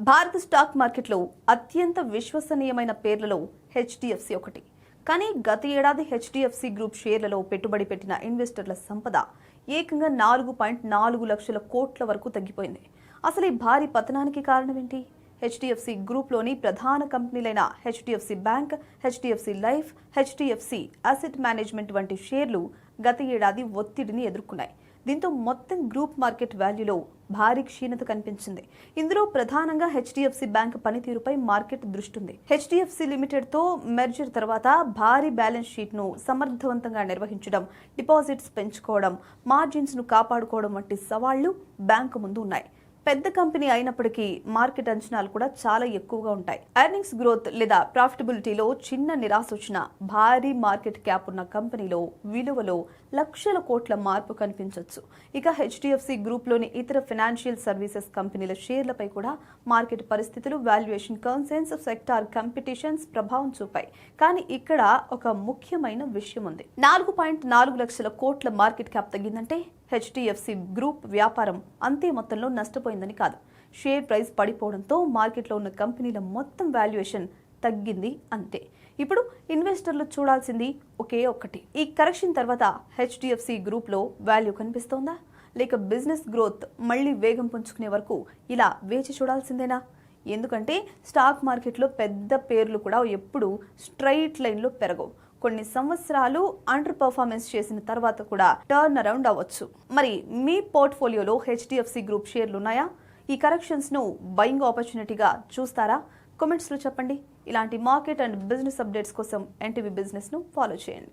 భారత స్టాక్ మార్కెట్లో అత్యంత విశ్వసనీయమైన పేర్లలో హెచ్డిఎఫ్సి ఒకటి. కానీ గత ఏడాది హెచ్డిఎఫ్సి గ్రూప్ షేర్లలో పెట్టుబడి పెట్టిన ఇన్వెస్టర్ల సంపద ఏకంగా 4.4 లక్షల కోట్ల వరకు తగ్గిపోయింది. అసలు ఈ భారీ పతనానికి కారణమేంటి? హెచ్డిఎఫ్సి గ్రూప్లోని ప్రధాన కంపెనీలైన HDFC bank, HDFC life, HDFC asset management వంటి షేర్లు గత ఏడాది ఒత్తిడిని ఎదుర్కొన్నాయి. దీంతో మొత్తం గ్రూప్ మార్కెట్ వాల్యూలో భారీ క్షీణత కనిపించింది. ఇందులో ప్రధానంగా హెచ్డిఎఫ్సి బ్యాంక్ పనితీరుపై మార్కెట్ దృష్టి. హెచ్డిఎఫ్సి లిమిటెడ్ తో మెర్జర్ తర్వాత భారీ బ్యాలెన్స్ షీట్ ను సమర్థవంతంగా నిర్వహించడం, డిపాజిట్స్ పెంచుకోవడం, మార్జిన్స్ ను కాపాడుకోవడం వంటి సవాళ్లు బ్యాంకు ముందు ఉన్నాయి. పెద్ద కంపెనీ అయినప్పటికీ మార్కెట్ అంచనాలు కూడా చాలా ఎక్కువగా ఉంటాయి. ఎర్నింగ్స్ గ్రోత్ లేదా ప్రాఫిటబిలిటీలో చిన్న నిరాశ వచ్చిన భారీ మార్కెట్ క్యాప్ ఉన్న కంపెనీలో విలువలో లక్షల కోట్ల మార్పు కనిపించవచ్చు. ఇక హెచ్డిఎఫ్సి గ్రూప్లోని ఇతర ఫైనాన్షియల్ సర్వీసెస్ కంపెనీల షేర్లపై కూడా మార్కెట్ పరిస్థితులు, వాల్యుయేషన్ కన్సర్న్స్, సెక్టార్ కాంపిటీషన్స్ ప్రభావం చూపాయి. కానీ ఇక్కడ ఒక ముఖ్యమైన విషయం ఉంది. 4.4 లక్షల కోట్ల మార్కెట్ క్యాప్ తగ్గిందంటే హెచ్డిఎఫ్సి గ్రూప్ వ్యాపారం అంతే మొత్తంలో నష్టపోయిందని కాదు. షేర్ ప్రైస్ పడిపోవడంతో మార్కెట్లో ఉన్న కంపెనీల మొత్తం వాల్యుయేషన్ తగ్గింది అంతే. ఇప్పుడు ఇన్వెస్టర్లు చూడాల్సింది ఒకే ఒక్కటి, ఈ కరెక్షన్ తర్వాత హెచ్డిఎఫ్సి గ్రూప్లో వాల్యూ కనిపిస్తోందా, లేక బిజినెస్ గ్రోత్ మళ్లీ వేగం పుంజుకునే వరకు ఇలా వేచి చూడాల్సిందేనా? ఎందుకంటే స్టాక్ మార్కెట్లో పెద్ద పేర్లు కూడా ఎప్పుడు స్ట్రైట్ లైన్లో పెరగవు. కొన్ని సంవత్సరాలు అండర్ పర్ఫార్మెన్స్ చేసిన తర్వాత కూడా టర్న్ అరౌండ్ అవ్వచ్చు. మరి మీ పోర్ట్ఫోలియోలో హెచ్డిఎఫ్సి గ్రూప్ షేర్లు ఉన్నాయా? ఈ కరెక్షన్స్ ను బయింగ్ ఆపర్చునిటీగా చూస్తారా? కామెంట్స్ లో చెప్పండి. ఇలాంటి మార్కెట్ అండ్ బిజినెస్ అప్డేట్స్ కోసం ఎన్టీవీ బిజినెస్ ను ఫాలో చేయండి.